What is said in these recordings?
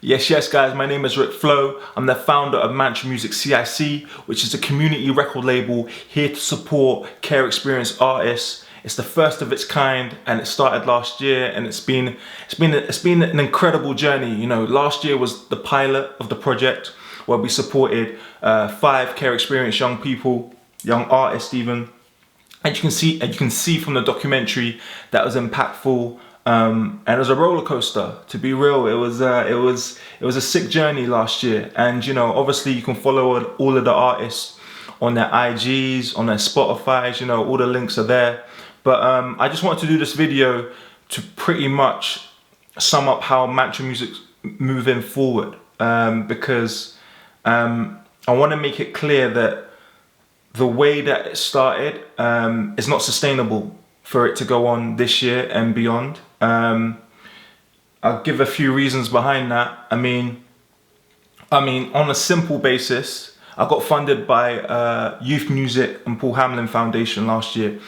Yes, guys, my name is Rick Flo. I'm the founder of Mantra Music CIC, which is a community record label here to support care experience artists. It's the first of its kind, and it started last year, and it's been an incredible journey. You know, last year was the pilot of the project where we supported 5 care experience young people, young artists even. And you can see from the documentary that was impactful. And it was a roller coaster. To be real, it was a sick journey last year. And you know, obviously, you can follow all of the artists on their IGs, on their Spotify's. You know, all the links are there. But I just wanted to do this video to pretty much sum up how Mantra Music's moving forward, because I want to make it clear that the way that it started is not sustainable for it to go on this year and beyond. I'll give a few reasons behind that. I mean, on a simple basis, I got funded by Youth Music and Paul Hamlin Foundation last year.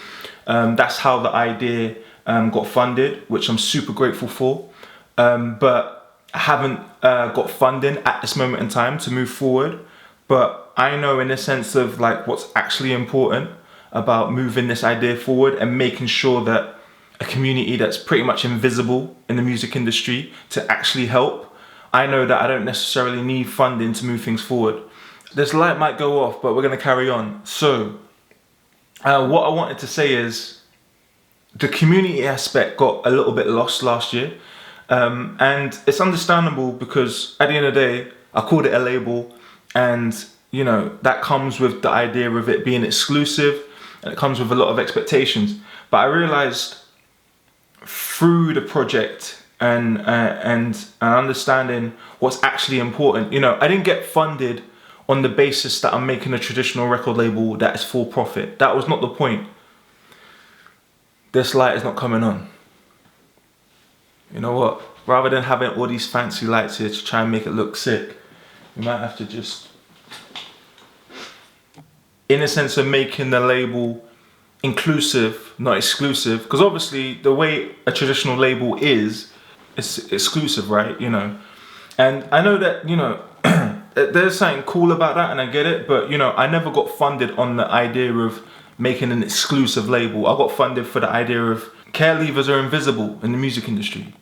That's how the idea got funded, which I'm super grateful for. But I haven't got funding at this moment in time to move forward. But I know in the sense of like what's actually important about moving this idea forward and making sure that a community that's pretty much invisible in the music industry to actually help. I know that I don't necessarily need funding to move things forward. This light might go off, but we're going to carry on. So what I wanted to say is the community aspect got a little bit lost last year. And it's understandable because at the end of the day, I called it a label, and you know, that comes with the idea of it being exclusive, and it comes with a lot of expectations. But I realized through the project and understanding what's actually important, you know, I didn't get funded on the basis that I'm making a traditional record label that is for profit. That was not the point. This light is not coming on. You know what? Rather than having all these fancy lights here to try and make it look sick, we might have to just, in a sense of making the label inclusive, not exclusive, because obviously the way a traditional label is, it's exclusive, right? You know, and I know that, you know, there's something cool about that, and I get it, but you know, I never got funded on the idea of making an exclusive label. I got funded for the idea of care leavers are invisible in the music industry.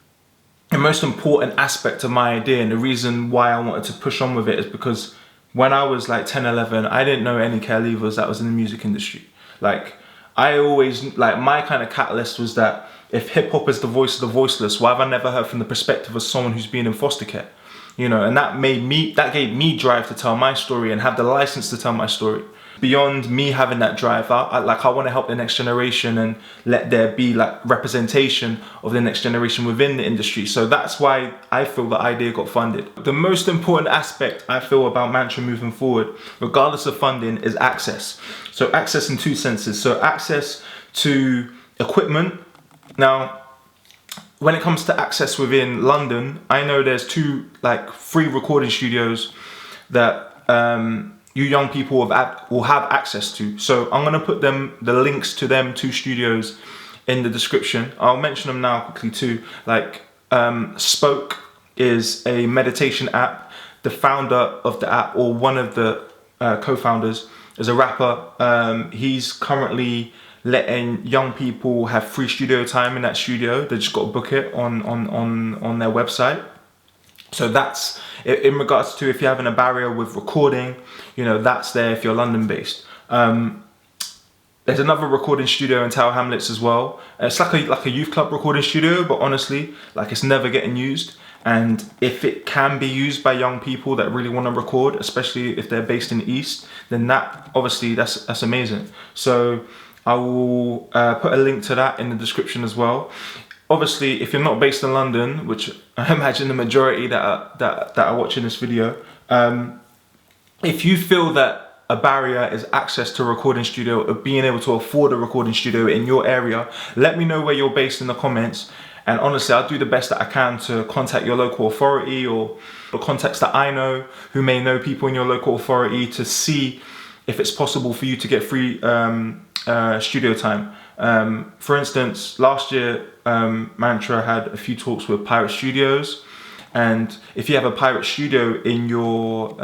The most important aspect of my idea, and the reason why I wanted to push on with it, is because when I was like 10, 11, I didn't know any care leavers that was in the music industry. Like, I always, like, my kind of catalyst was that if hip hop is the voice of the voiceless, why have I never heard from the perspective of someone who's been in foster care? You know, and that gave me drive to tell my story and have the license to tell my story. Beyond me having that drive, I want to help the next generation and let there be like representation of the next generation within the industry. So that's why I feel the idea got funded. The most important aspect I feel about Mantra moving forward, regardless of funding, is access. So access in 2 senses. So access to equipment. Now, when it comes to access within London, I know there's 2 like free recording studios that you young people will have access to. So I'm gonna put the links to them 2 studios in the description. I'll mention them now quickly too. Like Spoke is a meditation app. The founder of the app, or one of the co-founders, is a rapper. He's currently letting young people have free studio time in that studio. They just got to book it on their website. So that's in regards to if you're having a barrier with recording, you know, that's there if you're London based. There's another recording studio in Tower Hamlets as well. It's like a youth club recording studio, but honestly, like, it's never getting used. And if it can be used by young people that really want to record, especially if they're based in the East, then that obviously that's amazing. So I will put a link to that in the description as well. Obviously, if you're not based in London, which I imagine the majority that are watching this video, if you feel that a barrier is access to a recording studio, or being able to afford a recording studio in your area, let me know where you're based in the comments. And honestly, I'll do the best that I can to contact your local authority or the contacts that I know who may know people in your local authority to see if it's possible for you to get free studio time. For instance, last year, Mantra had a few talks with Pirate Studios, And if you have a pirate studio in your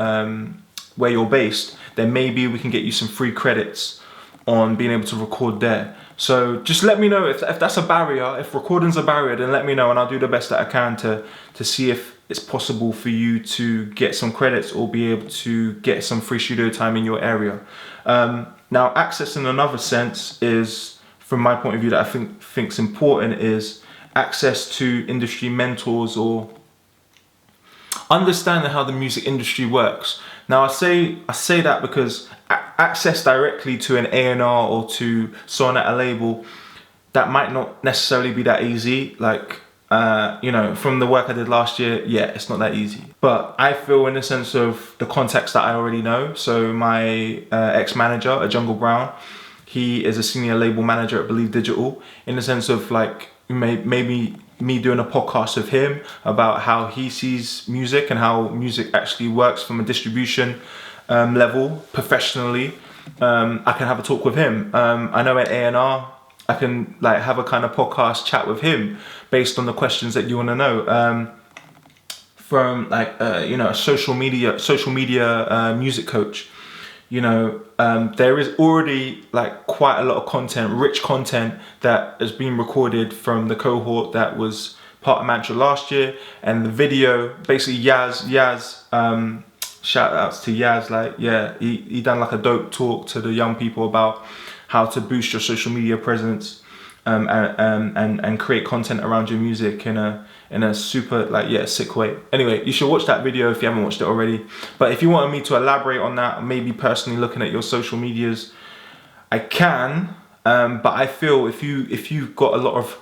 where you're based, then maybe we can get you some free credits on being able to record there. So just let me know if that's a barrier. If recording's a barrier, then let me know, and I'll do the best that I can to see if it's possible for you to get some credits or be able to get some free studio time in your area. Now, access in another sense is, from my point of view, that I think's important, is access to industry mentors or understanding how the music industry works. Now, I say that because access directly to an A&R or to someone at a label, that might not necessarily be that easy. Like, you know, from the work I did last year, yeah, it's not that easy. But I feel, in the sense of the context that I already know, so my ex-manager at Jungle Brown, he is a senior label manager at Believe Digital, in the sense of like, maybe me doing a podcast with him about how he sees music and how music actually works from a distribution level professionally. I can have a talk with him. I know at A&R, I can like have a kind of podcast chat with him based on the questions that you want to know. From like you know, a social media music coach. You know, there is already like quite a lot of content, rich content, that has been recorded from the cohort that was part of Mantra last year. And the video, basically Yaz, shout outs to Yaz, like, yeah, he done like a dope talk to the young people about how to boost your social media presence and create content around your music in a super, like, yeah, sick way. Anyway, you should watch that video if you haven't watched it already. But if you wanted me to elaborate on that, maybe personally looking at your social medias, I can. But I feel if you've got a lot of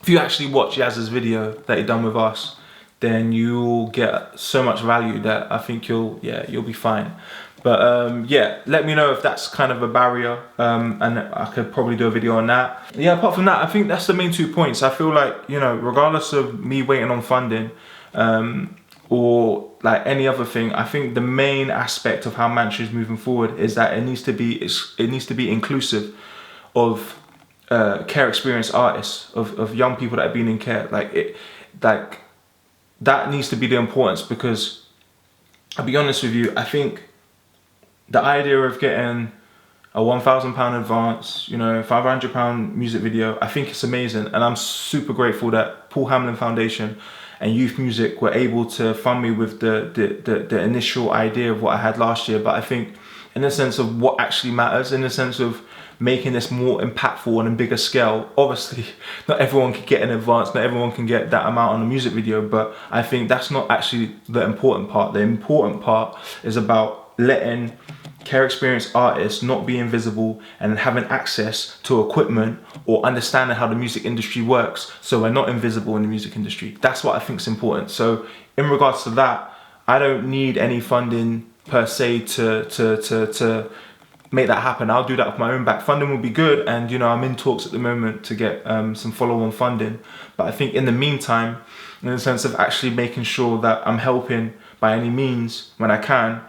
if you actually watch Yaz's video that he done with us, then you'll get so much value that I think you'll be fine. But yeah, let me know if that's kind of a barrier, and I could probably do a video on that. Yeah, apart from that, I think that's the main 2 points. I feel like, you know, regardless of me waiting on funding or like any other thing, I think the main aspect of how Mantra is moving forward is that it needs to be inclusive of care experience artists, of young people that have been in care. Like that needs to be the importance, because I'll be honest with you, I think the idea of getting a £1,000 advance, you know, £500 music video, I think it's amazing. And I'm super grateful that Paul Hamlin Foundation and Youth Music were able to fund me with the initial idea of what I had last year. But I think, in the sense of what actually matters, in the sense of making this more impactful on a bigger scale, obviously not everyone can get an advance, not everyone can get that amount on a music video, but I think that's not actually the important part. The important part is about letting care experienced artists not be invisible and having access to equipment or understanding how the music industry works, so we're not invisible in the music industry. That's what I think is important. So in regards to that, I don't need any funding per se to make that happen. I'll do that off my own back. Funding will be good, and you know, I'm in talks at the moment to get some follow-on funding. But I think in the meantime, in the sense of actually making sure that I'm helping by any means when I can,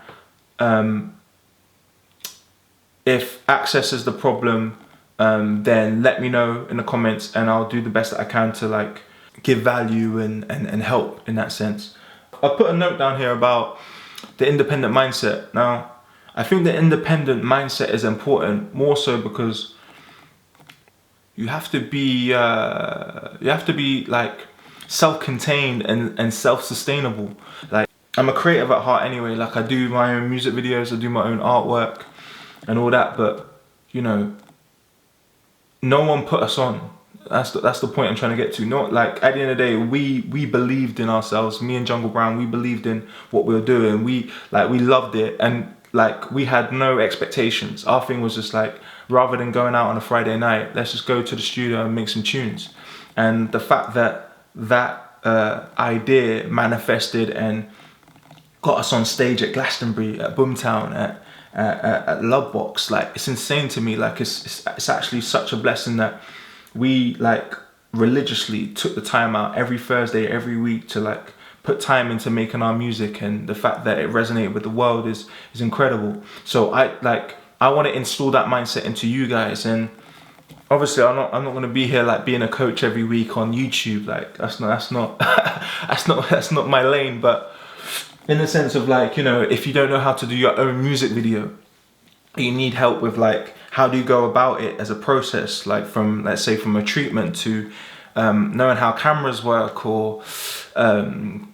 if access is the problem, then let me know in the comments, and I'll do the best that I can to like give value and help in that sense. I'll put a note down here about the independent mindset. Now, I think the independent mindset is important, more so because you have to be like self-contained and self-sustainable. Like, I'm a creative at heart anyway. Like, I do my own music videos, I do my own artwork and all that, but you know, no one put us on. That's the point I'm trying to get to. Not like, at the end of the day, we believed in ourselves. Me and Jungle Brown, we believed in what we were doing. We loved it, and like, we had no expectations. Our thing was just like, rather than going out on a Friday night, let's just go to the studio and make some tunes. And the fact that idea manifested and got us on stage at Glastonbury, at Boomtown, at Lovebox, like, it's insane to me. Like, it's actually such a blessing that we like religiously took the time out every Thursday, every week to like put time into making our music, and the fact that it resonated with the world is incredible. So I want to install that mindset into you guys, and obviously I'm not going to be here like being a coach every week on YouTube. Like that's not that's not my lane. But in the sense of like, you know, if you don't know how to do your own music video, you need help with like how do you go about it as a process, like from, let's say, from a treatment to knowing how cameras work, or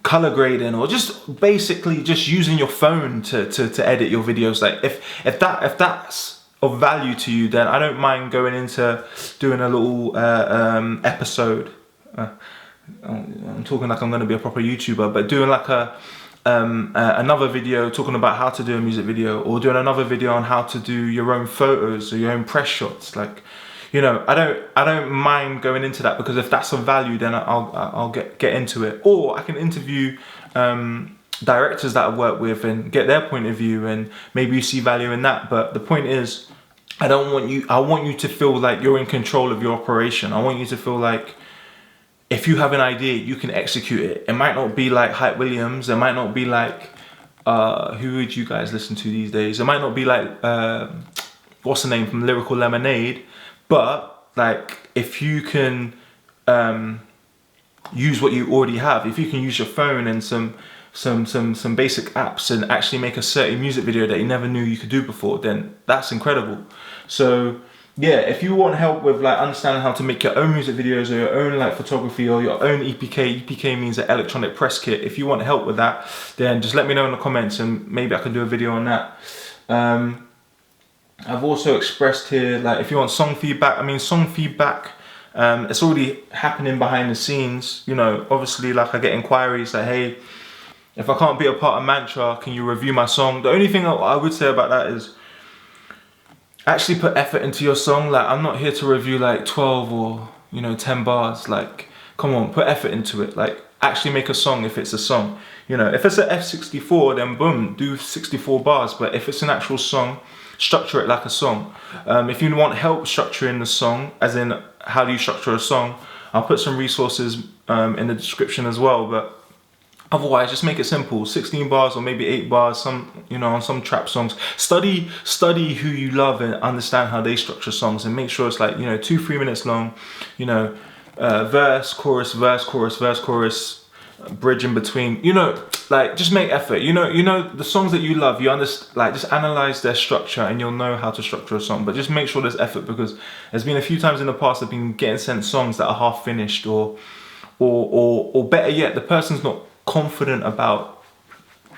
color grading, or just basically just using your phone to edit your videos. Like if that's of value to you, then I don't mind going into doing a little episode. I'm talking like I'm going to be a proper YouTuber, but doing like another video talking about how to do a music video, or doing another video on how to do your own photos or your own press shots. Like, you know, I don't mind going into that, because if that's of value, then I'll get into it. Or I can interview directors that I work with and get their point of view, and maybe you see value in that. But the point is, I want you to feel like you're in control of your operation. I want you to feel like if you have an idea, you can execute it. It might not be like Hype Williams. It might not be like, who would you guys listen to these days? It might not be like, what's the name from Lyrical Lemonade? But like, if you can use what you already have, if you can use your phone and some basic apps and actually make a certain music video that you never knew you could do before, then that's incredible. So yeah, if you want help with like understanding how to make your own music videos, or your own like photography, or your own EPK means an electronic press kit. If you want help with that, then just let me know in the comments, and maybe I can do a video on that. I've also expressed here, like, if you want song feedback, it's already happening behind the scenes. You know, obviously, like, I get inquiries like, hey, if I can't be a part of Mantra, can you review my song? The only thing I would say about that is, actually put effort into your song. Like, I'm not here to review like 12 or, you know, 10 bars. Like, come on, put effort into it. Like, actually make a song if it's a song. You know, if it's an F64, then boom, do 64 bars. But if it's an actual song, structure it like a song. If you want help structuring the song, as in how do you structure a song, I'll put some resources in the description as well. But otherwise, just make it simple. 16 bars or maybe 8 bars, some, you know, on some trap songs. Study who you love and understand how they structure songs, and make sure it's like, you know, 2-3 minutes long, you know, verse, chorus, verse, chorus, verse, chorus, bridge in between, you know, like, just make effort. You know the songs that you love, you understand, like, just analyze their structure and you'll know how to structure a song. But just make sure there's effort, because there's been a few times in the past I've been getting sent songs that are half finished, or better yet, the person's not confident about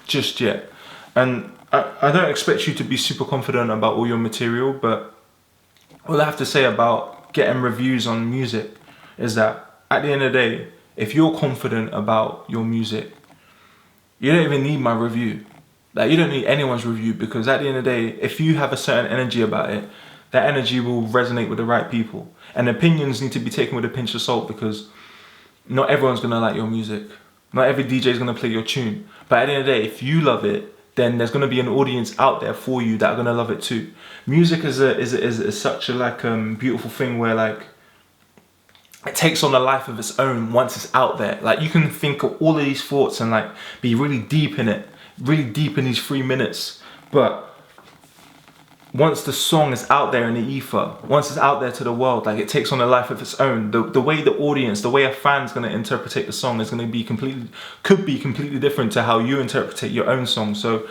just yet. And I don't expect you to be super confident about all your material, but all I have to say about getting reviews on music is that at the end of the day, if you're confident about your music, you don't even need my review. Like, you don't need anyone's review, because at the end of the day, if you have a certain energy about it, that energy will resonate with the right people. And opinions need to be taken with a pinch of salt, because not everyone's gonna like your music. Not every DJ is going to play your tune. But at the end of the day, if you love it, then there's going to be an audience out there for you that are going to love it too. Music is such a like beautiful thing, where like it takes on a life of its own once it's out there. Like, you can think of all of these thoughts and like be really deep in it, really deep in these 3 minutes. But once the song is out there in the ether, once it's out there to the world, like, it takes on a life of its own. The way the audience, the way a fan's gonna interpret the song is gonna be could be completely different to how you interpret your own song. So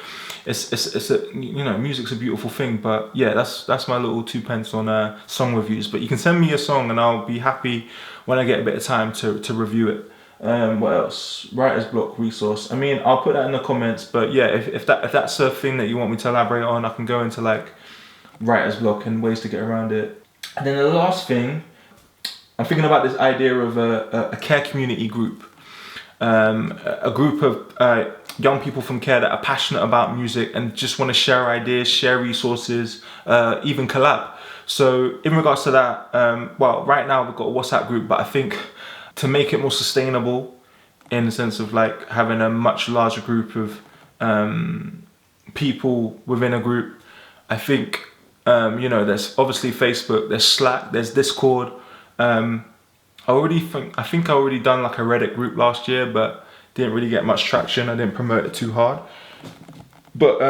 it's a, you know, music's a beautiful thing. But yeah, that's my little 2 pence on song reviews. But you can send me a song and I'll be happy when I get a bit of time to review it. What else? Writer's block resource. I mean, I'll put that in the comments. But yeah, if that's a thing that you want me to elaborate on, I can go into like writer's block and ways to get around it. And then the last thing, I'm thinking about this idea of a care community group, a group of young people from care that are passionate about music and just want to share ideas, share resources, even collab. So in regards to that, well, right now we've got a WhatsApp group, but I think to make it more sustainable, in the sense of like having a much larger group of people within a group, I think, you know, there's obviously Facebook, there's Slack, there's Discord. I think I already done like a Reddit group last year, but didn't really get much traction. I didn't promote it too hard. But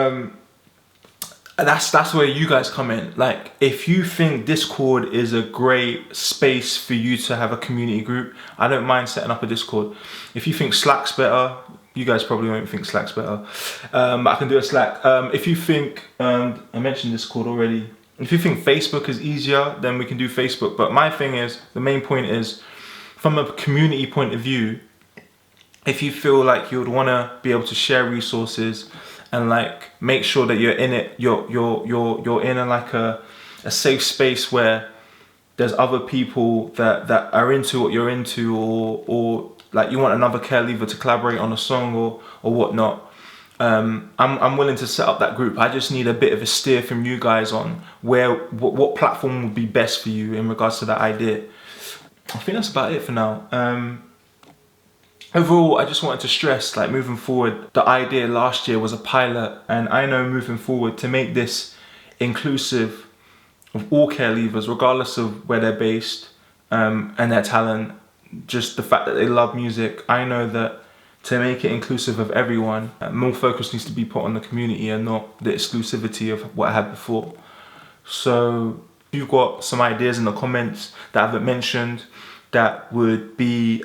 that's where you guys come in. Like, if you think Discord is a great space for you to have a community group, I don't mind setting up a Discord. If you think Slack's better, you guys probably won't think Slack's better, but I can do a Slack. If you think, I mentioned Discord already, if you think Facebook is easier, then we can do Facebook. But my thing is, the main point is, from a community point of view, if you feel like you would want to be able to share resources and like make sure that you're in it, you're in a safe space where there's other people that are into what you're into, or like you want another care leaver to collaborate on a song or whatnot. I'm willing to set up that group. I just need a bit of a steer from you guys on what platform would be best for you in regards to that idea. I think that's about it for now. Overall, I just wanted to stress, like, moving forward, the idea last year was a pilot, and I know moving forward, to make this inclusive of all care leavers, regardless of where they're based, and their talent, just the fact that they love music. I know that to make it inclusive of everyone, more focus needs to be put on the community and not the exclusivity of what I had before. So if you've got some ideas in the comments that I haven't mentioned, that would be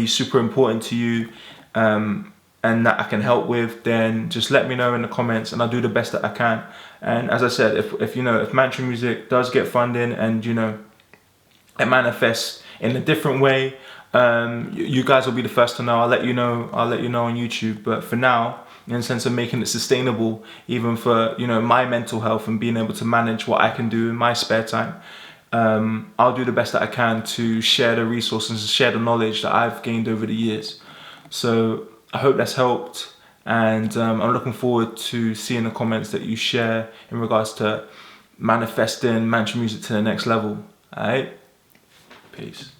super important to you, and that I can help with, then just let me know in the comments, and I'll do the best that I can. And as I said, if Mantra Music does get funding and it manifests in a different way, you guys will be the first to know. I'll let you know on YouTube. But for now, in the sense of making it sustainable, even for my mental health and being able to manage what I can do in my spare time, I'll do the best that I can to share the resources and share the knowledge that I've gained over the years. So I hope that's helped, and I'm looking forward to seeing the comments that you share in regards to manifesting Mantra Music to the next level. Alright? Peace.